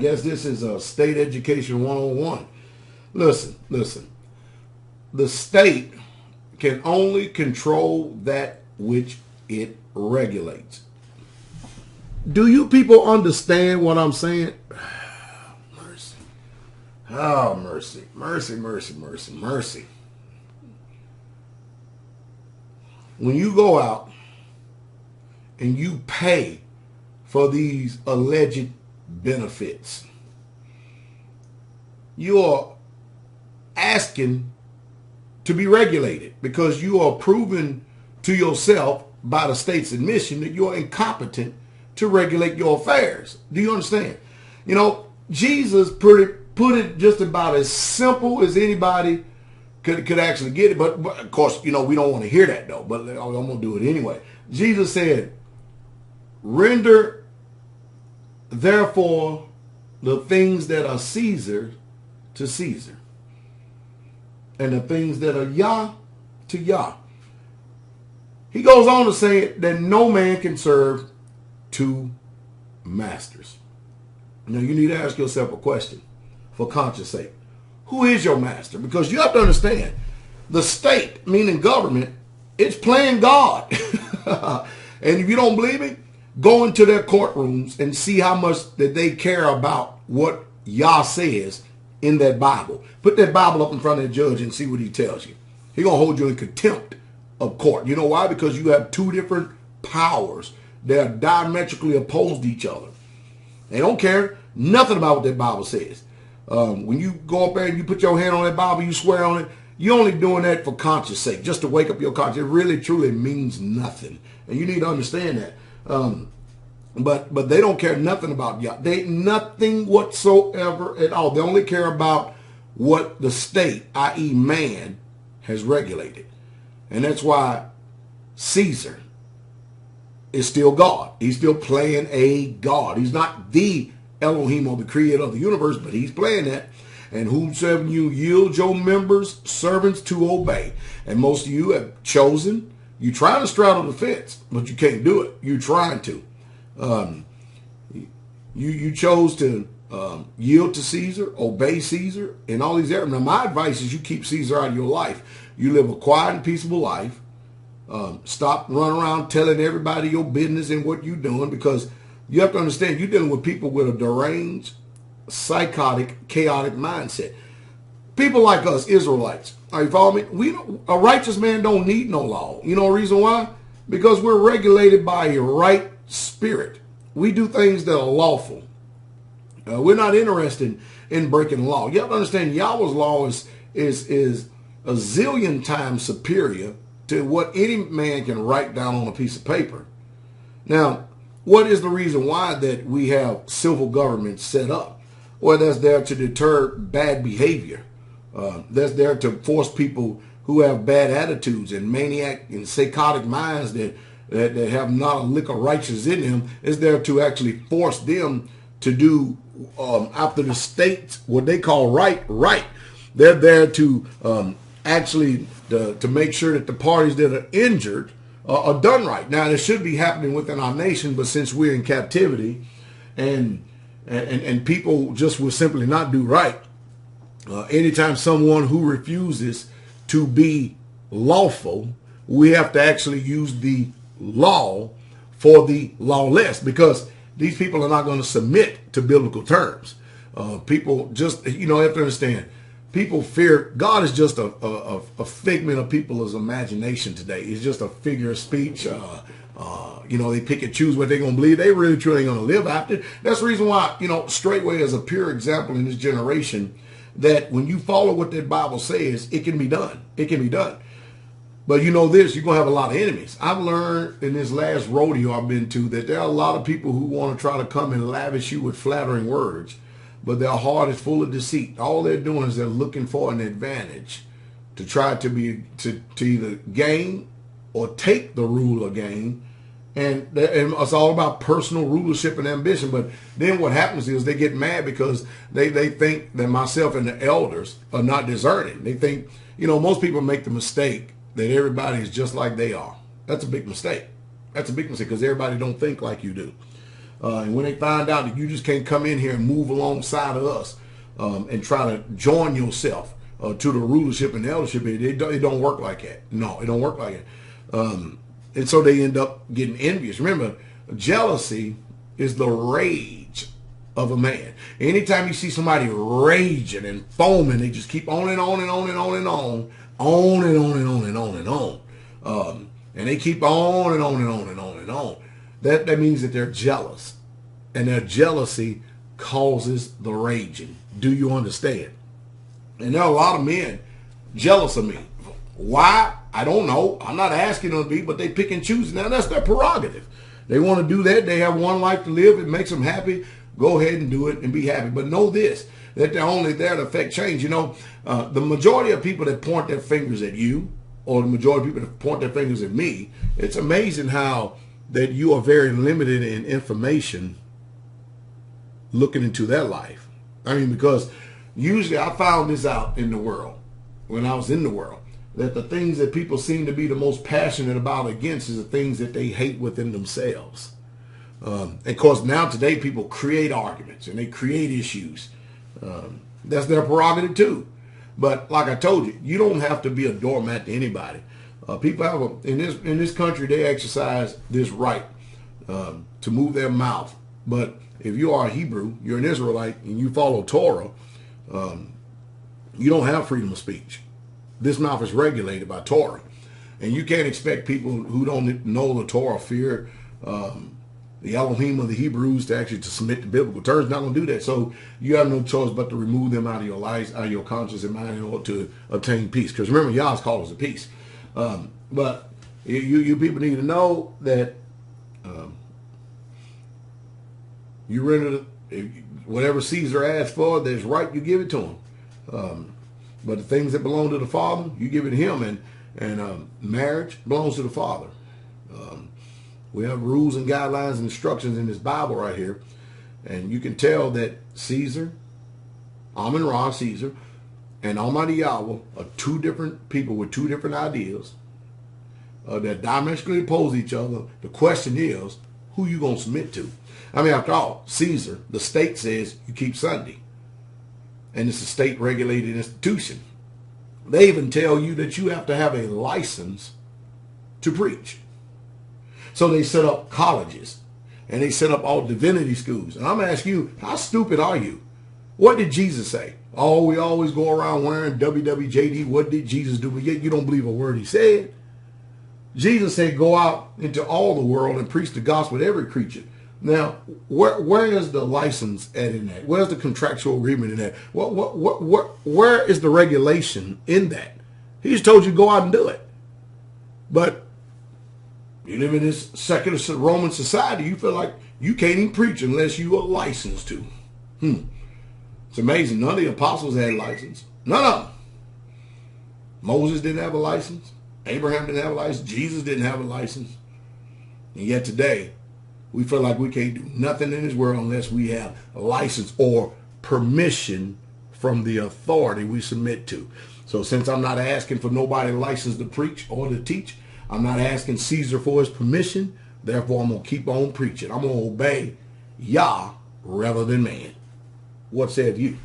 guess this is a state education 101. Listen. The state can only control that which it regulates. Do you people understand what I'm saying? Mercy. Oh, mercy. Mercy. When you go out and you pay for these alleged benefits, you are asking to be regulated because you are proving to yourself by the state's admission that you're incompetent to regulate your affairs. Do you understand? You know, Jesus put it just about as simple as anybody could actually get it. But of course, you know, we don't want to hear that though, but I'm going to do it anyway. Jesus said, render therefore the things that are Caesar to Caesar, and the things that are Yah to Yah. He goes on to say that no man can serve two masters. Now you need to ask yourself a question for conscience sake. Who is your master? Because you have to understand, the state, meaning government, it's playing God. And if you don't believe me, go into their courtrooms and see how much that they care about what Yah says in that Bible. Put that Bible up in front of the judge and see what he tells you. He's going to hold you in contempt of court. You know why? Because you have two different powers that are diametrically opposed to each other. They don't care nothing about what that Bible says. When you go up there and you put your hand on that Bible, you swear on it, you're only doing that for conscience sake, just to wake up your conscience. It really, truly means nothing. And you need to understand that. But they don't care nothing about Yah. They nothing whatsoever at all. They only care about what the state, i.e. man, has regulated. And that's why Caesar is still God. He's still playing a God. He's not the Elohim or the creator of the universe, but he's playing that. And whomsoever you yield your members, servants to obey. And most of you have chosen, you trying to straddle the fence, but you can't do it. You're trying to. You chose to yield to Caesar, obey Caesar, and all these areas. Now, my advice is you keep Caesar out of your life. You live a quiet and peaceable life. Stop running around telling everybody your business and what you're doing, because you have to understand you're dealing with people with a deranged, psychotic, chaotic mindset. People like us, Israelites. Are you following me? A righteous man don't need no law. You know the reason why? Because we're regulated by a right spirit. We do things that are lawful. We're not interested in breaking the law. You have to understand Yahweh's law is a zillion times superior to what any man can write down on a piece of paper. Now, what is the reason why that we have civil government set up? Well, that's there to deter bad behavior. That's there to force people who have bad attitudes and maniac and psychotic minds that have not a lick of righteousness in them. Is there to actually force them to do after the state what they call right. They're there to actually to make sure that the parties that are injured are done right. Now, this should be happening within our nation, but since we're in captivity and people just will simply not do right, anytime someone who refuses to be lawful, we have to actually use the law for the lawless, because these people are not going to submit to biblical terms. People just, have to understand, people fear, God is just a figment of people's imagination today. It's just a figure of speech. They pick and choose what they're going to believe. They really truly ain't going to live after. That's the reason why, Straightway is a pure example in this generation that when you follow what that Bible says, it can be done. It can be done. But you know this, you're going to have a lot of enemies. I've learned in this last rodeo I've been to that there are a lot of people who want to try to come and lavish you with flattering words, but their heart is full of deceit. All they're doing is they're looking for an advantage to try to either gain or take the rule or gain. And it's all about personal rulership and ambition. But then what happens is they get mad because they think that myself and the elders are not discerning. They think, most people make the mistake that everybody is just like they are. That's a big mistake. That's a big mistake because everybody don't think like you do. And when they find out that you just can't come in here and move alongside of us and try to join yourself to the rulership and eldership, it don't work like that. No, it don't work like that. And so they end up getting envious. Remember, jealousy is the rage of a man. Anytime you see somebody raging and foaming, they just keep on and on and on and on and on, on and on and on and on and on. And they keep on and on and on and on and on. That means that they're jealous. And their jealousy causes the raging. Do you understand? And there are a lot of men jealous of me. Why? I don't know. I'm not asking them to be, but they pick and choose. Now, that's their prerogative. They want to do that. They have one life to live. It makes them happy. Go ahead and do it and be happy. But know this, that they're only there to affect change. You know, the majority of people that point their fingers at you, or the majority of people that point their fingers at me, it's amazing how that you are very limited in information looking into their life. I mean, because usually I found this out in the world, when I was in the world, that the things that people seem to be the most passionate about against is the things that they hate within themselves. And of course, now today people create arguments and they create issues. That's their prerogative too. But like I told you, you don't have to be a doormat to anybody. People have in this country, they exercise this right to move their mouth. But if you are a Hebrew, you're an Israelite, and you follow Torah, you don't have freedom of speech. This mouth is regulated by Torah. And you can't expect people who don't know the Torah, fear the Elohim of the Hebrews, to submit to biblical terms. Not going to do that. So you have no choice but to remove them out of your life, out of your conscience and mind, in order to obtain peace. Because remember, Yah's called us to peace. But you people need to know that you render whatever Caesar asks for, there's right, you give it to him. But the things that belong to the Father, you give it to him. And marriage belongs to the Father. We have rules and guidelines and instructions in this Bible right here. And you can tell that Caesar, Amun-Ra, Caesar, and Almighty Yahweh are two different people with two different ideas that diametrically oppose each other. The question is, who you going to submit to? I mean, after all, Caesar, the state says you keep Sunday. And it's a state-regulated institution. They even tell you that you have to have a license to preach. So they set up colleges, and they set up all divinity schools. And I'm asking you, how stupid are you? What did Jesus say? Oh, we always go around wearing WWJD. What did Jesus do? But yet you don't believe a word he said. Jesus said, go out into all the world and preach the gospel to every creature. Now, where is the license at in that? Where's the contractual agreement in that? Where is the regulation in that? He just told you to go out and do it. But you live in this secular Roman society, you feel like you can't even preach unless you are licensed to. It's amazing. None of the apostles had license. None of them. Moses didn't have a license. Abraham didn't have a license. Jesus didn't have a license. And yet today, we feel like we can't do nothing in this world unless we have a license or permission from the authority we submit to. So since I'm not asking for nobody license to preach or to teach, I'm not asking Caesar for his permission. Therefore, I'm going to keep on preaching. I'm going to obey Yah rather than man. What said you?